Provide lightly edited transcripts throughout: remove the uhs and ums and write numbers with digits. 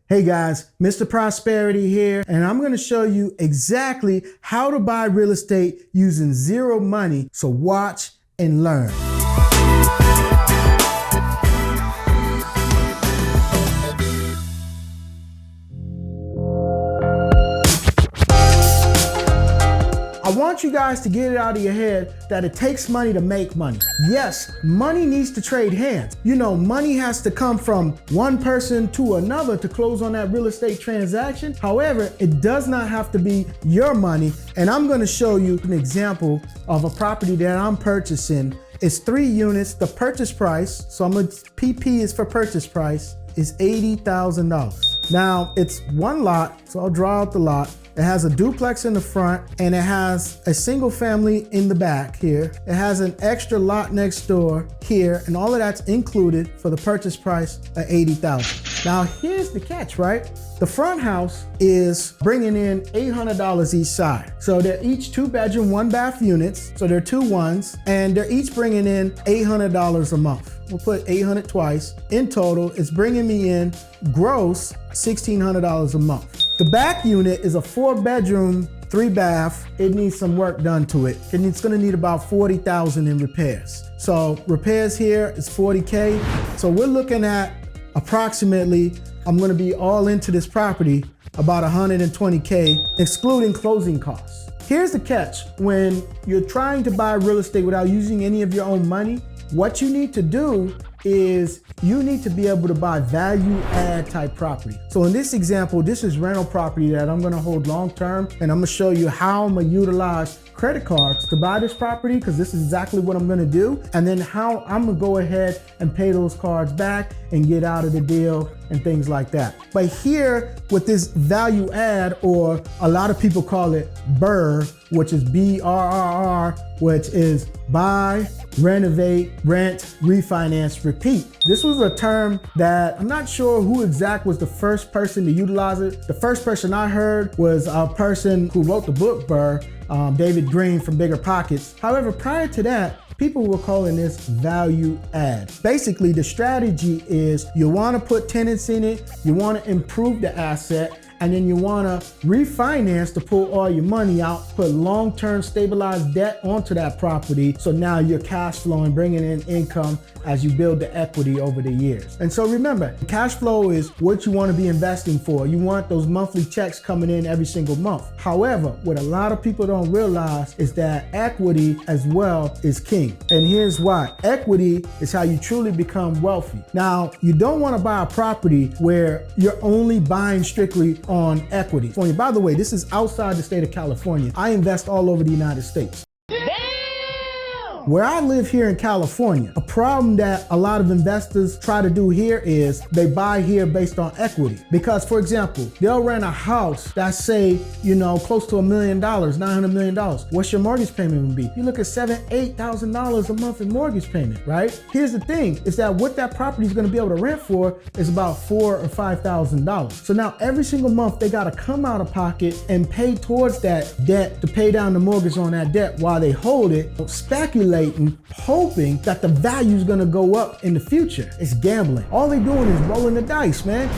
Hey guys, Mr. Prosperity here, and I'm gonna show you exactly how to buy real estate using zero money, so watch and learn. I want you guys to get it out of your head that it takes money to make money. Yes, money needs to trade hands. You know, money has to come from one person to another to close on that real estate transaction. However, it does not have to be your money. And I'm gonna show you an example of a property that I'm purchasing. It's 3 units. The purchase price, so PP is for purchase price, is $80,000. Now, it's one lot, so I'll draw out the lot. It has a duplex in the front and it has a single family in the back here. It has an extra lot next door here, and all of that's included for the purchase price of $80,000. Now here's the catch, right? The front house is bringing in $800 each side. So they're each 2-bedroom, 1-bath units. So they're 2 ones, and they're each bringing in $800 a month. We'll put 800 twice. In total, it's bringing me in gross $1,600 a month. The back unit is a 4-bedroom, 3-bath. It needs some work done to it. And it's gonna need about $40,000 in repairs. So repairs here is $40K. So we're looking at approximately, I'm gonna be all into this property, about $120K, excluding closing costs. Here's the catch. When you're trying to buy real estate without using any of your own money, what you need to do is you need to be able to buy value add type property. So in this example, this is rental property that I'm gonna hold long term, and I'm gonna show you how I'm gonna utilize credit cards to buy this property, because this is exactly what I'm gonna do, and then how I'm gonna go ahead and pay those cards back and get out of the deal and things like that. But here with this value add, or a lot of people call it BRRRR, which is BRRR, which is buy, renovate, rent, refinance, repeat. This was a term that I'm not sure who exact was the first person to utilize it. The first person I heard was a person who wrote the book BRRRR, David Green from Bigger Pockets. However, prior to that, people were calling this value add. Basically, the strategy is you wanna put tenants in it, you wanna improve the asset, and then you wanna refinance to pull all your money out, put long-term stabilized debt onto that property, so now you're cash flowing, bringing in income as you build the equity over the years. And so remember, cash flow is what you wanna be investing for. You want those monthly checks coming in every single month. However, what a lot of people don't realize is that equity as well is king. And here's why. Equity is how you truly become wealthy. Now, you don't wanna buy a property where you're only buying strictly on equity. By the way, this is outside the state of California. I invest all over the United States. Where I live here in California, a problem that a lot of investors try to do here is they buy here based on equity. Because for example, they'll rent a house that's say, close to $1 million, $900 million. What's your mortgage payment gonna be? You look at $7,000, $8,000 a month in mortgage payment, right? Here's the thing, is that what that property is gonna be able to rent for is about $4,000 or $5,000. So now every single month they gotta come out of pocket and pay towards that debt to pay down the mortgage on that debt while they hold it, speculating, hoping that the value is gonna go up in the future. It's gambling. All they're doing is rolling the dice, man.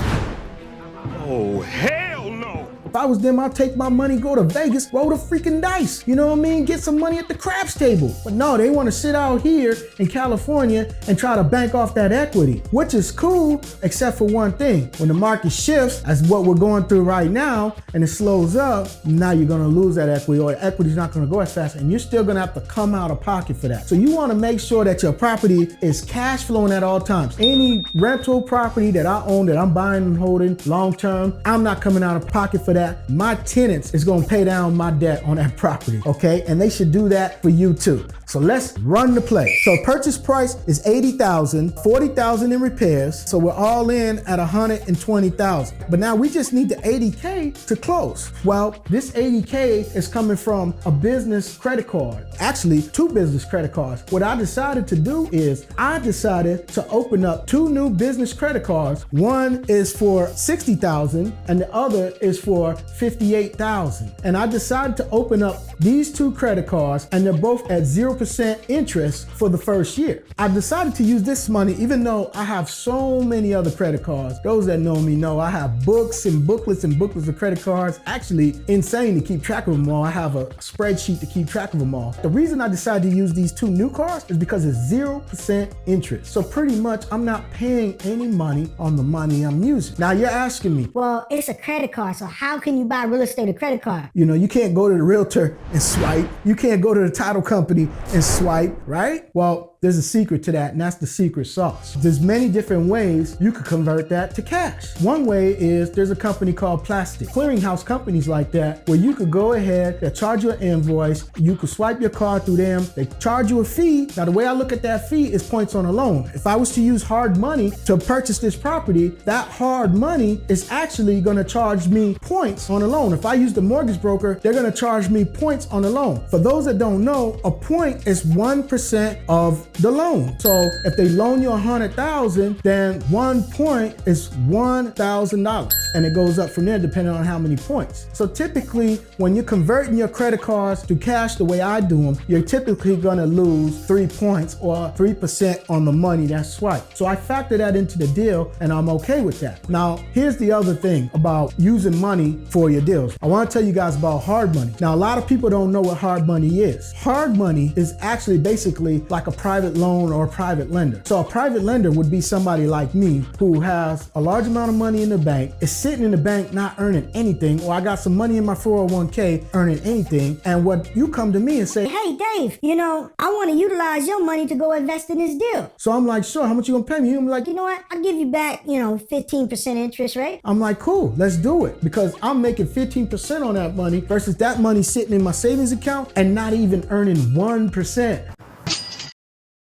Oh, hell no. If I was them, I'd take my money, go to Vegas, roll the freaking dice. You know what I mean? Get some money at the craps table. But no, they want to sit out here in California and try to bank off that equity, which is cool, except for one thing. When the market shifts, as what we're going through right now, and it slows up, now you're gonna lose that equity, or the equity's not gonna go as fast, and you're still gonna have to come out of pocket for that. So you wanna make sure that your property is cash flowing at all times. Any rental property that I own, that I'm buying and holding long term, I'm not coming out of pocket for that. My tenants is gonna pay down my debt on that property, okay? And they should do that for you too. So let's run the play. So purchase price is $80,000, $40,000 in repairs. So we're all in at $120,000. But now we just need the $80K to close. Well, this $80K is coming from a business credit card. Actually, 2 business credit cards. What I decided to do is I decided to open up 2 new business credit cards. One is for $60,000 and the other is for for $58,000. And I decided to open up these two credit cards, and they're both at 0% interest for the first year. I decided to use this money even though I have so many other credit cards. Those that know me know I have books and booklets of credit cards. Actually, insane to keep track of them all. I have a spreadsheet to keep track of them all. The reason I decided to use these two new cards is because it's 0% interest. So pretty much I'm not paying any money on the money I'm using. Now you're asking me, well, it's a credit card, so how can you buy real estate with a credit card? You know, you can't go to the realtor and swipe. You can't go to the title company and swipe, right? Well, there's a secret to that, and that's the secret sauce. There's many different ways you could convert that to cash. One way is there's a company called Plastic. Clearinghouse companies like that, where you could go ahead, they charge you an invoice, you could swipe your card through them, they charge you a fee. Now, the way I look at that fee is points on a loan. If I was to use hard money to purchase this property, that hard money is actually gonna charge me points on a loan. If I use the mortgage broker, they're gonna charge me points on a loan. For those that don't know, a point is 1% of the loan. So if they loan you 100,000, then 1 point is $1,000, and it goes up from there depending on how many points. So typically, when you're converting your credit cards to cash the way I do them, you're typically gonna lose 3 points or 3% on the money that's swiped. So I factor that into the deal, and I'm okay with that. Now, here's the other thing about using money for your deals. I wanna tell you guys about hard money. Now, a lot of people don't know what hard money is. Hard money is actually basically like a private loan or a private lender. So a private lender would be somebody like me who has a large amount of money in the bank, is sitting in the bank not earning anything, or I got some money in my 401k earning anything, and what you come to me and say, hey Dave, you know, I want to utilize your money to go invest in this deal. So I'm like, sure, how much you gonna pay me? I'm like, you know what, I'll give you back, 15% interest rate. I'm like, cool, let's do it, because I'm making 15% on that money versus that money sitting in my savings account and not even earning 1%.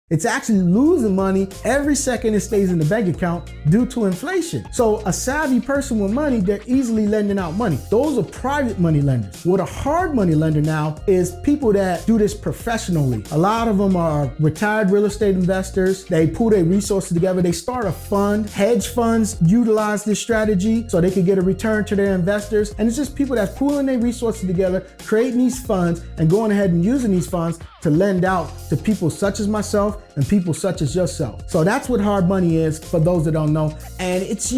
It's actually losing money every second it stays in the bank account due to inflation. So a savvy person with money, they're easily lending out money. Those are private money lenders. What a hard money lender now is people that do this professionally. A lot of them are retired real estate investors. They pool their resources together. They start a fund. Hedge funds utilize this strategy so they can get a return to their investors. And it's just people that's pooling their resources together, creating these funds, and going ahead and using these funds to lend out to people such as myself and people such as yourself. So that's what hard money is for those that don't know. And it's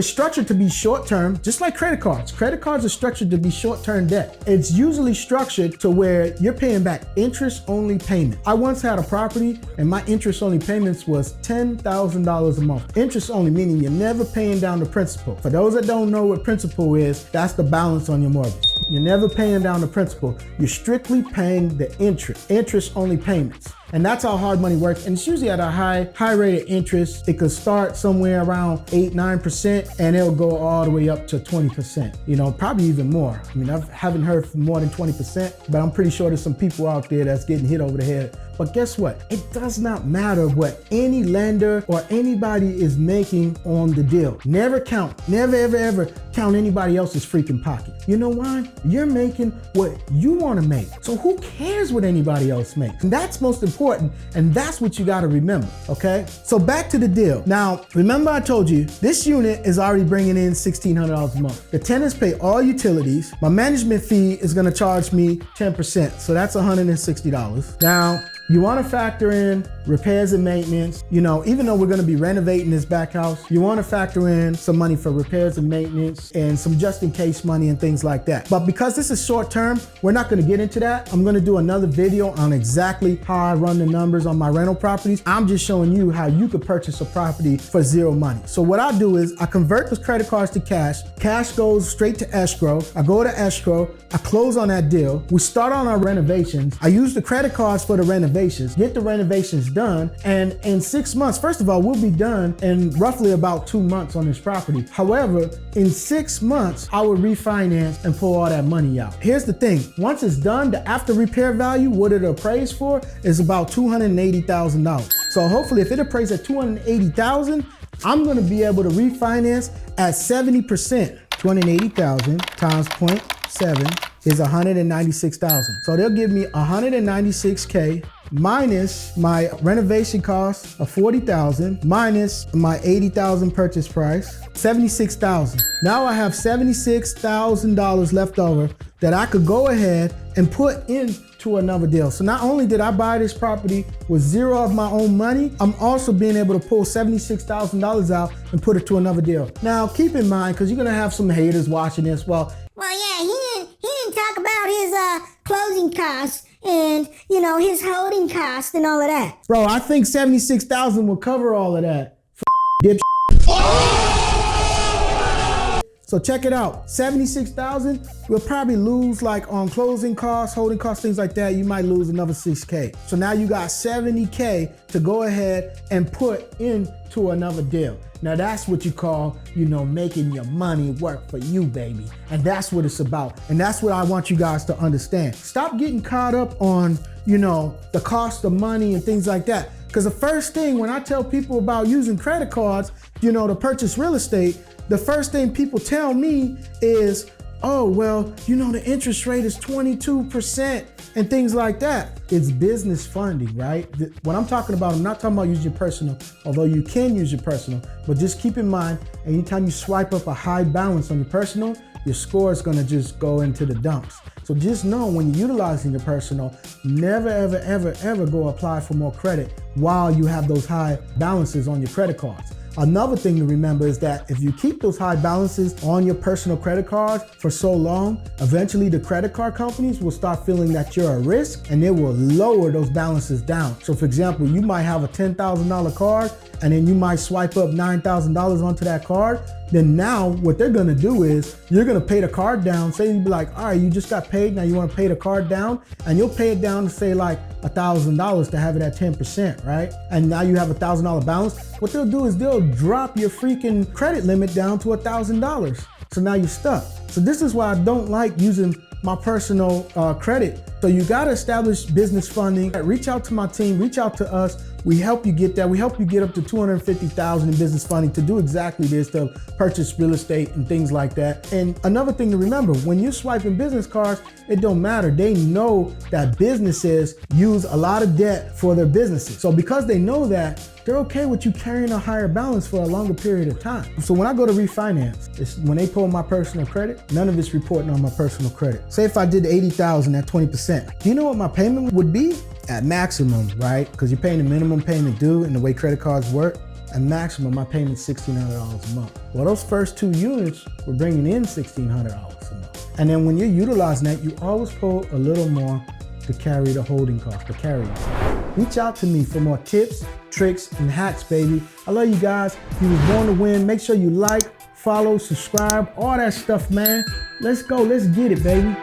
structured to be short-term, just like credit cards. Credit cards are structured to be short-term debt. It's usually structured to where you're paying back interest-only payment. I once had a property and my interest-only payments was $10,000 a month. Interest-only, meaning you're never paying down the principal. For those that don't know what principal is, that's the balance on your mortgage. You're never paying down the principal. You're strictly paying the interest-only payments. And that's how hard money works. And it's usually at a high rate of interest. It could start somewhere around 8-9%, and it'll go all the way up to 20%, probably even more. I mean, I haven't heard more than 20%, but I'm pretty sure there's some people out there that's getting hit over the head. But guess what? It does not matter what any lender or anybody is making on the deal. Never ever count anybody else's freaking pocket. You know why? You're making what you want to make. So who cares what anybody else makes? And that's most important, and that's what you got to remember, okay? So back to the deal. Now, remember I told you, this unit is already bringing in $1,600 a month. The tenants pay all utilities. My management fee is going to charge me 10%, so that's $160. Now, you want to factor in repairs and maintenance. Even though we're going to be renovating this back house, you want to factor in some money for repairs and maintenance and some just in case money and things like that. But because this is short term, we're not going to get into that. I'm going to do another video on exactly how I run the numbers on my rental properties. I'm just showing you how you could purchase a property for zero money. So what I do is I convert those credit cards to cash. Cash goes straight to escrow. I go to escrow. I close on that deal. We start on our renovations. I use the credit cards for the renovations, get the renovations done, and in 6 months, first of all, we'll be done in roughly about 2 months on this property. However, in 6 months, I will refinance and pull all that money out. Here's the thing, once it's done, the after repair value, what it appraised for, is about $280,000. So hopefully if it appraised at $280,000, I'm gonna be able to refinance at 70%. 280,000 times 0.7 is 196,000. So they'll give me 196K minus my renovation cost of $40,000, minus my $80,000 purchase price, $76,000. Now I have $76,000 left over that I could go ahead and put into another deal. So not only did I buy this property with zero of my own money, I'm also being able to pull $76,000 out and put it to another deal. Now keep in mind, because you're gonna have some haters watching this. Well, yeah, he didn't talk about his closing costs and, you know, his holding costs and all of that. Bro, I think $76,000 will cover all of that. Dip. So check it out, $76,000, we'll probably lose like on closing costs, holding costs, things like that, you might lose another $6K. So now you got $70K to go ahead and put into another deal. Now that's what you call, you know, making your money work for you, baby. And that's what it's about. And that's what I want you guys to understand. Stop getting caught up on, you know, the cost of money and things like that. Because the first thing when I tell people about using credit cards, you know, to purchase real estate, the first thing people tell me is, oh, well, you know, the interest rate is 22% and things like that. It's business funding, right? What I'm talking about, I'm not talking about using your personal, although you can use your personal, but just keep in mind, anytime you swipe up a high balance on your personal, your score is gonna just go into the dumps. So just know when you're utilizing your personal, never, ever, ever, ever go apply for more credit while you have those high balances on your credit cards. Another thing to remember is that if you keep those high balances on your personal credit cards for so long, eventually the credit card companies will start feeling that you're a risk and they will lower those balances down. So for example, you might have a $10,000 card and then you might swipe up $9,000 onto that card. Then now what they're gonna do is you're gonna pay the card down. Say you'd be like, all right, you just got paid, now you wanna pay the card down, and you'll pay it down to say like $1,000 to have it at 10%, right? And now you have $1,000 balance. What they'll do is they'll drop your freaking credit limit down to $1,000. So now you're stuck. So this is why I don't like using my personal credit. So you gotta establish business funding. Reach out to my team, reach out to us. We help you get that. We help you get up to $250,000 in business funding to do exactly this, to purchase real estate and things like that. And another thing to remember, when you're swiping business cards, it don't matter. They know that businesses use a lot of debt for their businesses. So because they know that, they're okay with you carrying a higher balance for a longer period of time. So when I go to refinance, when they pull my personal credit, none of it's reporting on my personal credit. Say if I did $80,000 at 20%, do you know what my payment would be? At maximum, right? Because you're paying the minimum payment due and the way credit cards work, at maximum, my payment's $1,600 a month. Well, those first 2 units were bringing in $1,600 a month. And then when you're utilizing that, you always pull a little more to carry the holding cost, the carrying. Reach out to me for more tips, tricks, and hacks, baby. I love you guys. You was born to win. Make sure you like, follow, subscribe, all that stuff, man. Let's go. Let's get it, baby.